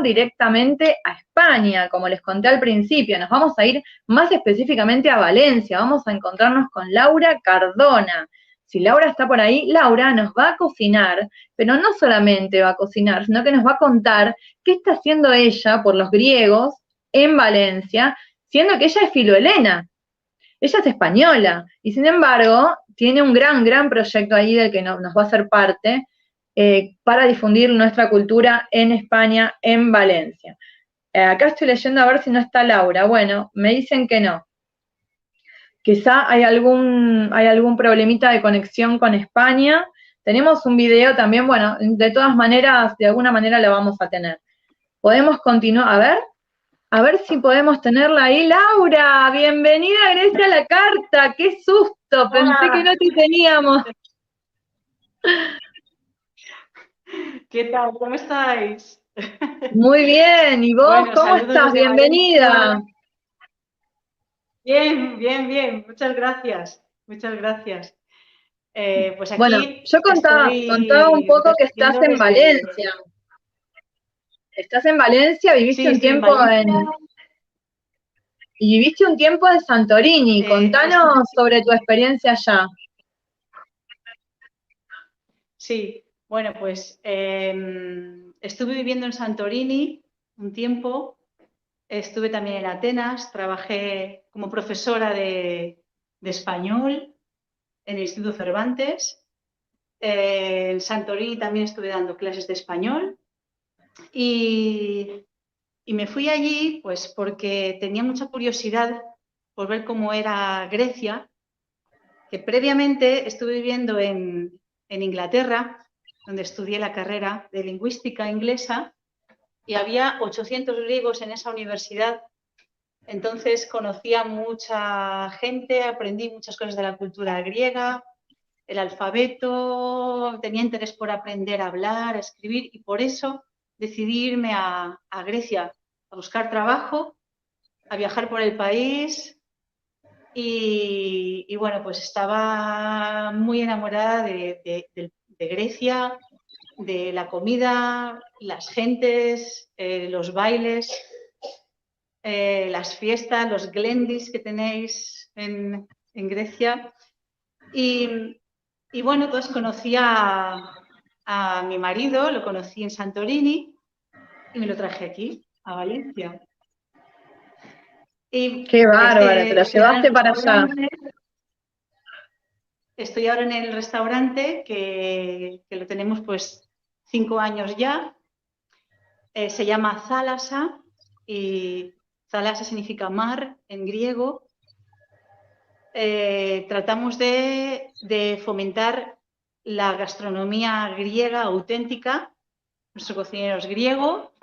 directamente a España, como les conté al principio. Nos vamos a ir más específicamente a Valencia, vamos a encontrarnos con Laura Cardona. Si Laura está por ahí, Laura nos va a cocinar, pero no solamente va a cocinar, sino que nos va a contar qué está haciendo ella por los griegos en Valencia, siendo que ella es filohelena. Ella es española y sin embargo tiene un gran proyecto ahí del que nos va a hacer parte para difundir nuestra cultura en España, en Valencia. Acá estoy leyendo a ver si no está Laura. Bueno, me dicen que no. Quizá hay algún problemita de conexión con España. Tenemos un video también, bueno, de todas maneras, de alguna manera lo vamos a tener. Podemos continuar, a ver si podemos tenerla ahí. Laura, bienvenida a Grecia a la carta, qué susto, pensé que no te teníamos. ¿Qué tal? ¿Cómo estáis? Muy bien, ¿y vos bueno, cómo estás? Bienvenida. Bien, muchas gracias. Pues aquí bueno, yo contaba un poco que estás en Valencia. Estás en Valencia, viviste un tiempo y viviste un tiempo en Santorini. Contanos sobre tu experiencia allá. Sí, bueno, pues estuve viviendo en Santorini un tiempo, estuve también en Atenas, trabajé como profesora de español en el Instituto Cervantes. En Santorini también estuve dando clases de español y me fui allí pues porque tenía mucha curiosidad por ver cómo era Grecia, que previamente estuve viviendo en Inglaterra, donde estudié la carrera de lingüística inglesa, y había 800 griegos en esa universidad. Entonces conocí a mucha gente, aprendí muchas cosas de la cultura griega, el alfabeto, tenía interés por aprender a hablar, a escribir, y por eso decidí irme a Grecia a buscar trabajo, a viajar por el país. Y bueno, pues estaba muy enamorada de Grecia, de la comida, las gentes, los bailes, las fiestas, los glendis que tenéis en Grecia. Y bueno, pues conocí a mi marido, lo conocí en Santorini y me lo traje aquí, a Valencia. Y qué bárbaro, te lo llevaste para allá. Estoy ahora en el restaurante que lo tenemos pues 5 años ya. Se llama Thalassa y Thalassa significa mar en griego. Tratamos de fomentar la gastronomía griega auténtica. Nuestro cocinero es griego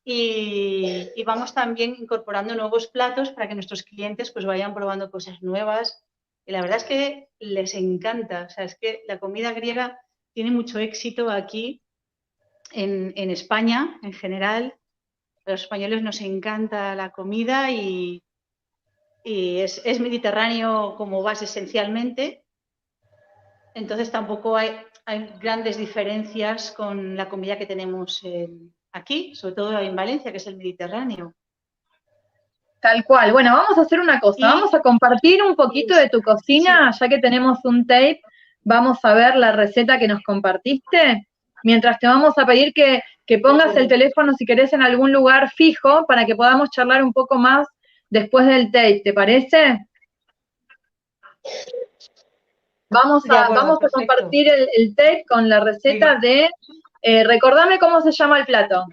y vamos también incorporando nuevos platos para que nuestros clientes pues vayan probando cosas nuevas. Y la verdad es que les encanta. O sea, es que la comida griega tiene mucho éxito aquí en España en general. A los españoles nos encanta la comida y es mediterráneo como base esencialmente. Entonces tampoco hay grandes diferencias con la comida que tenemos aquí, sobre todo en Valencia, que es el Mediterráneo. Tal cual. Bueno, vamos a hacer una cosa, vamos a compartir un poquito de tu cocina, ya que tenemos un tape, vamos a ver la receta que nos compartiste, mientras te vamos a pedir que pongas el teléfono si querés en algún lugar fijo para que podamos charlar un poco más después del tape, ¿te parece? Vamos a compartir el tape con la receta de, recordame cómo se llama el plato.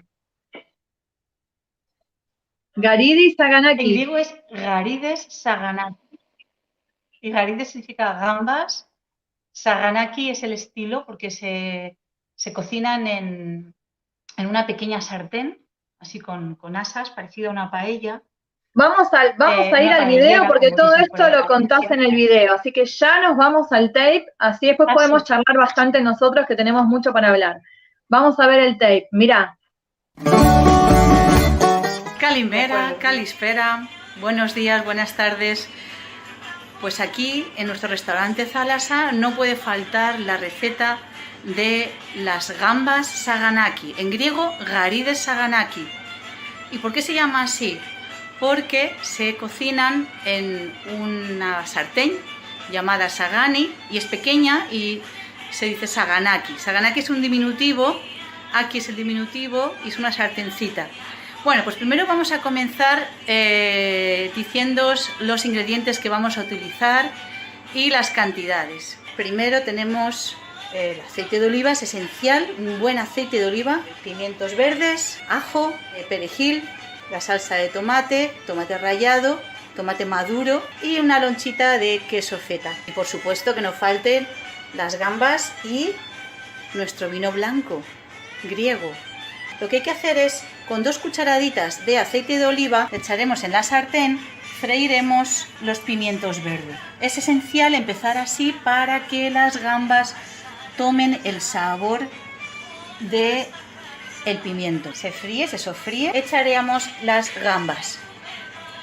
Garidis Saganaki. En griego es Garides Saganaki. Y Garides significa gambas. Saganaki es el estilo porque se cocinan en una pequeña sartén, así con asas, parecido a una paella. Vamos a ir al video porque todo esto lo contás en el video, así que ya nos vamos al tape, así después podemos charlar bastante nosotros que tenemos mucho para hablar. Vamos a ver el tape, mirá. Kalimera, Kalispera, buenos días, buenas tardes. Pues aquí en nuestro restaurante Thalassa no puede faltar la receta de las gambas Saganaki, en griego Garides Saganaki. ¿Y por qué se llama así? Porque se cocinan en una sartén llamada sagani y es pequeña y se dice saganaki. Saganaki es un diminutivo, aquí es el diminutivo y es una sartencita. Bueno, pues primero vamos a comenzar diciéndoos los ingredientes que vamos a utilizar y las cantidades. Primero tenemos el aceite de oliva, es esencial, un buen aceite de oliva, pimientos verdes, ajo, perejil, la salsa de tomate, tomate rallado, tomate maduro y una lonchita de queso feta. Y por supuesto que no falten las gambas y nuestro vino blanco, griego. Lo que hay que hacer es, con 2 cucharaditas de aceite de oliva, echaremos en la sartén, freiremos los pimientos verdes. Es esencial empezar así para que las gambas tomen el sabor del pimiento. Se fríe, se sofríe, echaremos las gambas.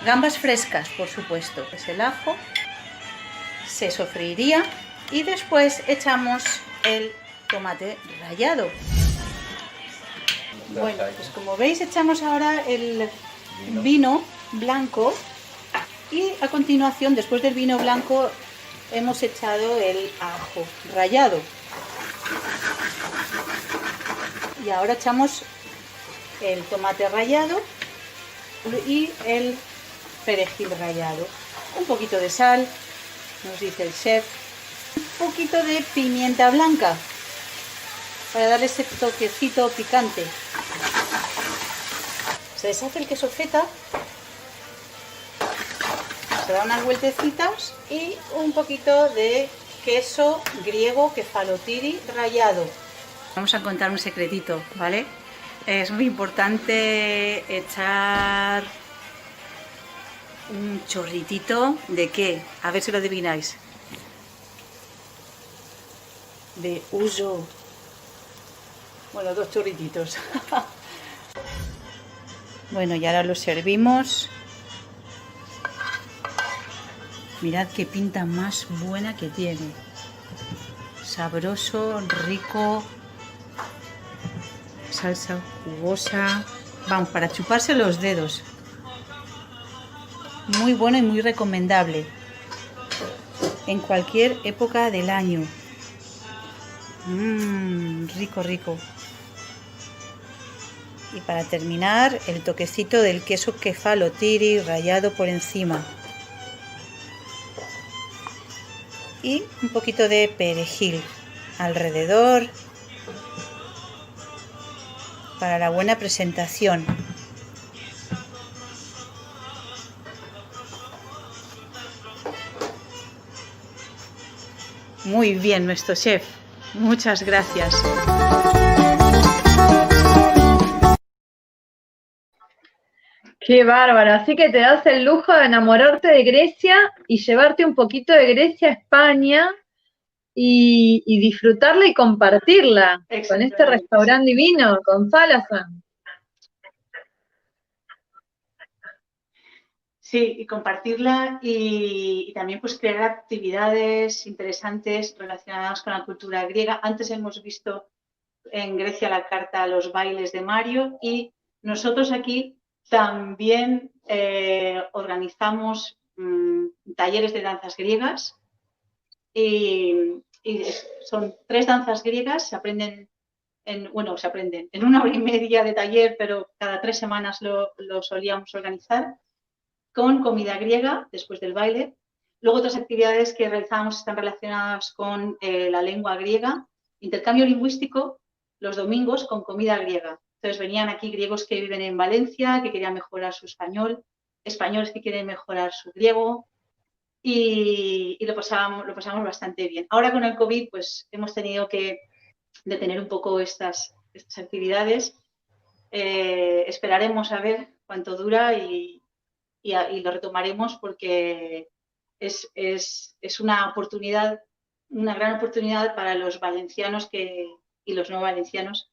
Gambas frescas, por supuesto. Es el ajo, se sofreiría y después echamos el tomate rallado. Bueno, pues como veis echamos ahora el vino blanco y a continuación, después del vino blanco, hemos echado el ajo rallado. Y ahora echamos el tomate rallado y el perejil rallado. Un poquito de sal, nos dice el chef. Un poquito de pimienta blanca para darle ese toquecito picante. Se deshace el queso feta, se da unas vueltecitas y un poquito de queso griego kefalotiri rallado. Vamos a contar un secretito, ¿vale? Es muy importante echar un chorritito de ¿qué? A ver si lo adivináis. De uso. Bueno, 2 chorrititos. Bueno, y ahora lo servimos. Mirad qué pinta más buena que tiene. Sabroso, rico. Salsa jugosa. Vamos, para chuparse los dedos. Muy bueno y muy recomendable. En cualquier época del año. Rico, rico. Y para terminar, el toquecito del queso kefalotiri rallado por encima. Y un poquito de perejil alrededor para la buena presentación. Muy bien, nuestro chef. Muchas gracias. Qué bárbaro, así que te das el lujo de enamorarte de Grecia y llevarte un poquito de Grecia a España y disfrutarla y compartirla con este restaurante divino, con Salazar. Sí, y compartirla y también pues crear actividades interesantes relacionadas con la cultura griega. Antes hemos visto en Grecia la carta a los bailes de Mario y nosotros aquí también organizamos talleres de danzas griegas y son 3 danzas griegas, se aprenden en 1 hora y media de taller, pero cada 3 semanas lo solíamos organizar, con comida griega después del baile. Luego otras actividades que realizamos están relacionadas con la lengua griega, intercambio lingüístico los domingos con comida griega. Entonces venían aquí griegos que viven en Valencia, que querían mejorar su español, españoles que quieren mejorar su griego y lo pasamos bastante bien. Ahora con el COVID pues hemos tenido que detener un poco estas actividades. Esperaremos a ver cuánto dura y lo retomaremos porque es una oportunidad, una gran oportunidad para los valencianos y los no valencianos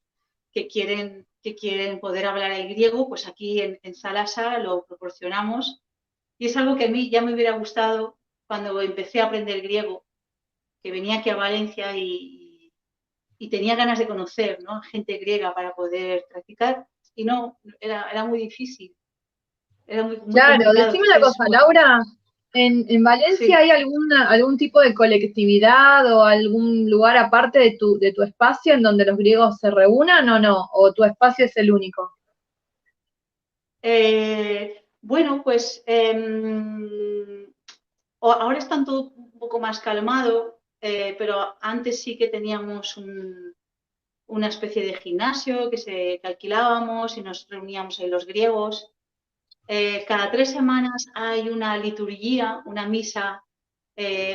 que quieren poder hablar el griego, pues aquí en Salasa lo proporcionamos y es algo que a mí ya me hubiera gustado cuando empecé a aprender griego, que venía aquí a Valencia y tenía ganas de conocer, ¿no?, gente griega para poder practicar. y no, era muy difícil, era muy Claro, complicado. decime una Entonces, cosa, bueno, Laura, ¿en Valencia sí. hay algún tipo de colectividad o algún lugar aparte de tu espacio en donde los griegos se reúnan o no? ¿O tu espacio es el único? Bueno, pues ahora están todo un poco más calmado, pero antes sí que teníamos una especie de gimnasio que alquilábamos y nos reuníamos ahí los griegos. Cada 3 semanas hay una liturgia, una misa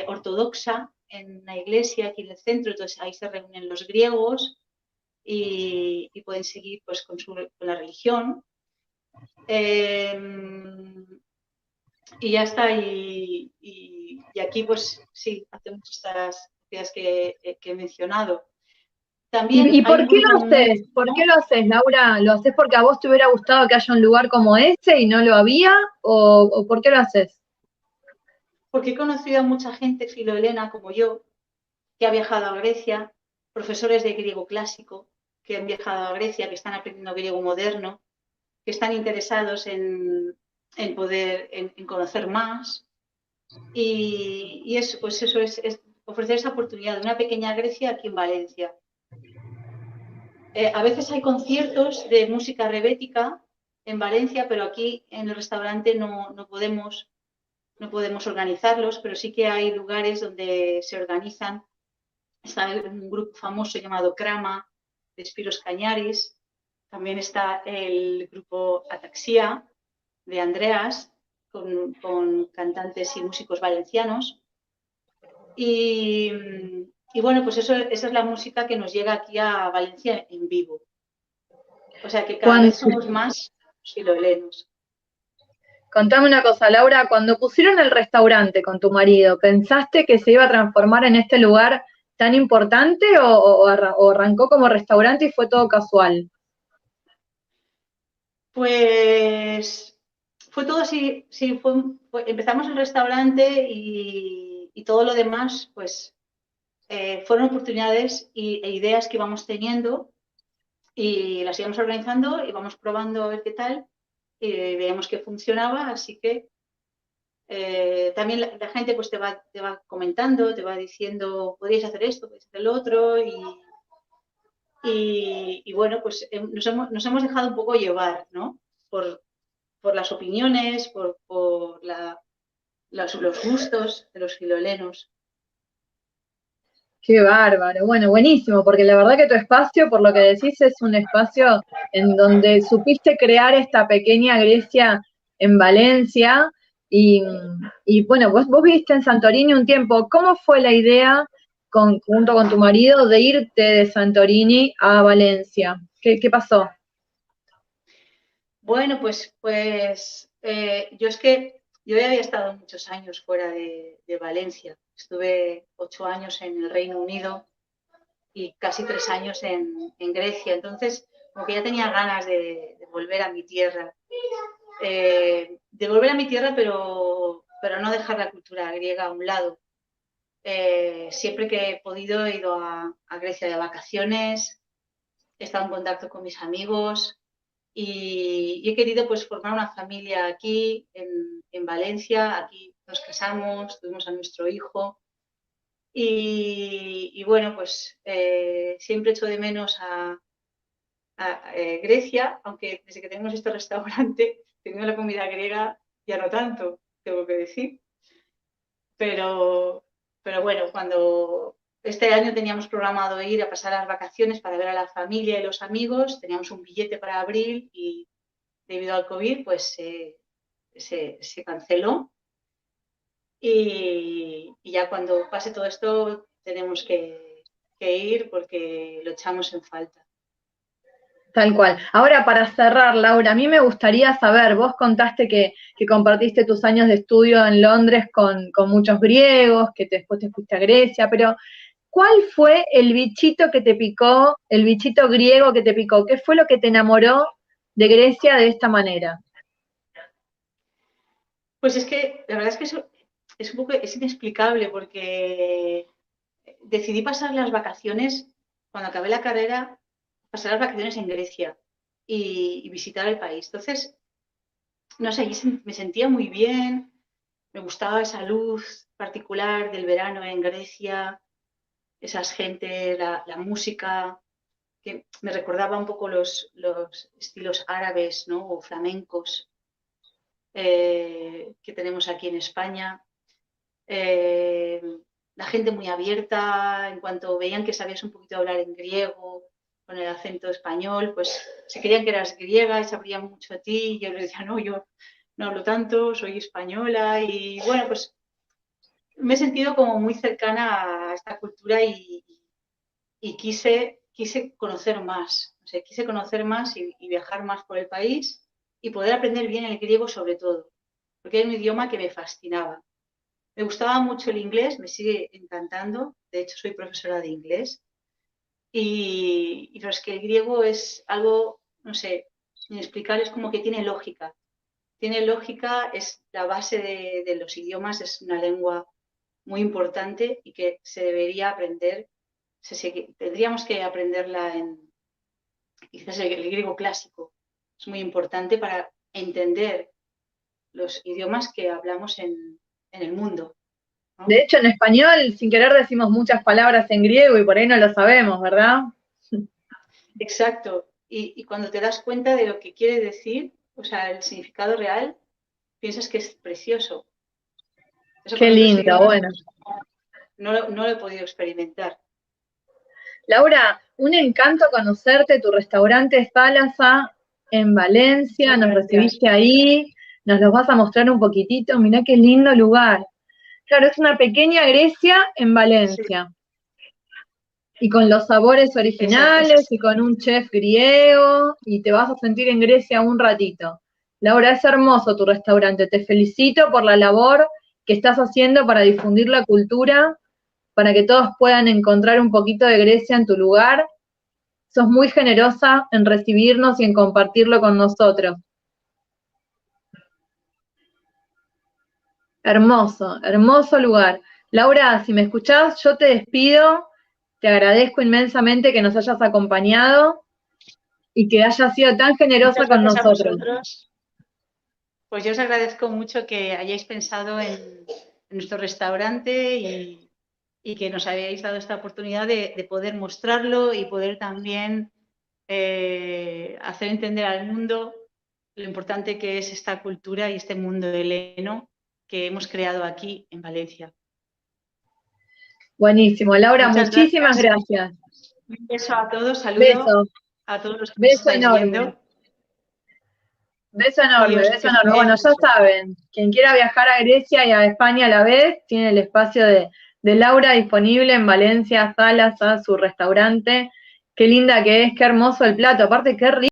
ortodoxa en la iglesia aquí en el centro, entonces ahí se reúnen los griegos y pueden seguir pues, con la religión. Eh, y ya está, y aquí pues sí, hacemos estas actividades que he mencionado. También ¿Y hay por un qué grupo lo muy haces? ¿Por qué lo haces, Laura? ¿Lo haces porque a vos te hubiera gustado que haya un lugar como ese y no lo había? O por qué lo haces? porque he conocido a mucha gente filohelena como yo, que ha viajado a Grecia, profesores de griego clásico que han viajado a Grecia, que están aprendiendo griego moderno, que están interesados en poder, en conocer más. Y eso, pues eso es ofrecer esa oportunidad de una pequeña Grecia aquí en Valencia. A veces hay conciertos de música rebética en Valencia, pero aquí en el restaurante no podemos organizarlos, pero sí que hay lugares donde se organizan. Está un grupo famoso llamado Crama, de Spiros Cañaris. También está el grupo Ataxia, de Andreas, con cantantes y músicos valencianos. Y, y bueno, pues esa es la música que nos llega aquí a Valencia en vivo. O sea que cada Cuando, vez somos más filohelenos. contame una cosa, Laura, cuando pusieron el restaurante con tu marido, ¿pensaste que se iba a transformar en este lugar tan importante o arrancó como restaurante y fue todo casual? Pues fue todo así, sí, empezamos el restaurante y todo lo demás, pues fueron oportunidades e ideas que íbamos teniendo y las íbamos organizando, íbamos probando a ver qué tal y veíamos que funcionaba, así que también la gente pues te va comentando, te va diciendo, podéis hacer esto, podéis hacer lo otro y bueno, pues nos hemos dejado un poco llevar, ¿no? Por, por las opiniones, por los gustos de los filolenos. Qué bárbaro, bueno, buenísimo, porque la verdad que tu espacio, por lo que decís, es un espacio en donde supiste crear esta pequeña Grecia en Valencia y, y bueno, vos viviste en Santorini un tiempo. ¿Cómo fue la idea junto con tu marido de irte de Santorini a Valencia? ¿Qué pasó? Bueno, yo es que yo ya había estado muchos años fuera de Valencia. Estuve 8 años en el Reino Unido y casi 3 años en Grecia. Entonces, como que ya tenía ganas de volver a mi tierra. De volver a mi tierra, pero no dejar la cultura griega a un lado. Siempre que he podido he ido a Grecia de vacaciones, he estado en contacto con mis amigos y he querido pues formar una familia aquí en Valencia. Aquí nos casamos, tuvimos a nuestro hijo y bueno, pues siempre echo de menos a Grecia, aunque desde que tenemos este restaurante, teniendo la comida griega, ya no tanto, tengo que decir. Pero, pero bueno, cuando este año teníamos programado ir a pasar las vacaciones para ver a la familia y los amigos, teníamos un billete para abril y debido al COVID, pues se canceló. Y ya cuando pase todo esto tenemos que ir porque lo echamos en falta. Tal cual. Ahora, para cerrar, Laura, a mí me gustaría saber, vos contaste que compartiste tus años de estudio en Londres con muchos griegos, que después te fuiste a Grecia, pero ¿cuál fue el bichito que te picó, el bichito griego que te picó? ¿Qué fue lo que te enamoró de Grecia de esta manera? Pues es que la verdad es que eso es un poco es inexplicable porque decidí pasar las vacaciones, cuando acabé la carrera, pasar las vacaciones en Grecia. y visitar el país. Entonces, no sé, me sentía muy bien, me gustaba esa luz particular del verano en Grecia, esas gentes, la música, que me recordaba un poco los estilos árabes, ¿no? O flamencos que tenemos aquí en España. Eh, la gente muy abierta, en cuanto veían que sabías un poquito hablar en griego, con el acento español, pues se creían que eras griega y se abrían mucho a ti. Y yo les decía, no, yo no hablo tanto, soy española. Y bueno, pues me he sentido como muy cercana a esta cultura y quise conocer más. O sea, quise conocer más y viajar más por el país y poder aprender bien el griego sobre todo, porque era un idioma que me fascinaba. Me gustaba mucho el inglés, me sigue encantando. De hecho, soy profesora de inglés. Pero es que el griego es algo, no sé, inexplicable, es como que tiene lógica. Tiene lógica, es la base de los idiomas, es una lengua muy importante y que se debería aprender. Tendríamos que aprenderla en quizás el griego clásico. Es muy importante para entender los idiomas que hablamos en el mundo, De ¿no? hecho, en español, sin querer, decimos muchas palabras en griego y por ahí no lo sabemos, ¿verdad? Exacto. Y cuando te das cuenta de lo que quiere decir, o sea, el significado real, piensas que es precioso. Eso Qué con otros lindo, idiomas bueno. no lo he podido experimentar. Laura, un encanto conocerte, tu restaurante Thalassa en Valencia, Muchas nos gracias. recibiste ahí, nos los vas a mostrar un poquitito, mirá qué lindo lugar. Claro, es una pequeña Grecia en Sí, Valencia, y con los sabores originales, es y con un chef griego, y te vas a sentir en Grecia un ratito. Laura, es hermoso tu restaurante, te felicito por la labor que estás haciendo para difundir la cultura, para que todos puedan encontrar un poquito de Grecia en tu lugar. Sos muy generosa en recibirnos y en compartirlo con nosotros. Hermoso, hermoso lugar. Laura, si me escuchás, yo te despido. Te agradezco inmensamente que nos hayas acompañado y que hayas sido tan generosa muchas con gracias a nosotros. vosotros. Pues yo os agradezco mucho que hayáis pensado en nuestro restaurante y que nos hayáis dado esta oportunidad de poder mostrarlo y poder también hacer entender al mundo lo importante que es esta cultura y este mundo heleno que hemos creado aquí en Valencia. Buenísimo. Laura, Muchas muchísimas gracias. gracias. Un beso a todos, saludo Beso, a todos los que nos beso estáis enorme. viendo Beso enorme, y os beso enorme. Bueno, desearé ya saben, quien quiera viajar a Grecia y a España a la vez, tiene el espacio de Laura disponible en Valencia, Salas, a su restaurante. Qué linda que es, qué hermoso el plato. Aparte, qué rico.